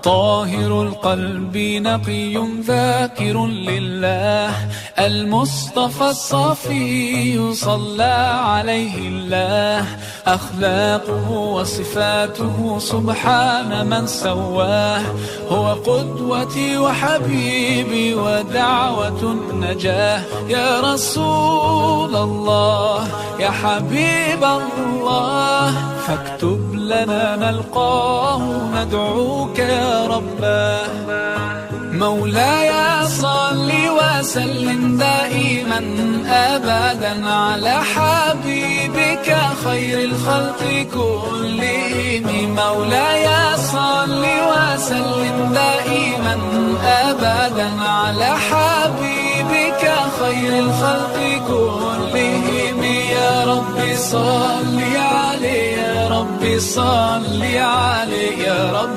طاهر القلب نقي ذاكر لله، المصطفى الصفي صلى عليه الله. أخلاقه وصفاته سبحان من سواه، هو قدوتي وحبيبي ودعوة النجاة. يا رسول الله يا حبيب الله، فاكتب لنا نلقاه ندعوك يا رباه. مولاي صل وسلم دائما أبدا على حبيبك خير الخلق كلهم. مولاي صل وسلم دائما أبدا على حبيبك خير الخلق كلهم. يا رب صل عليه، يا رب صل عليه، يا رب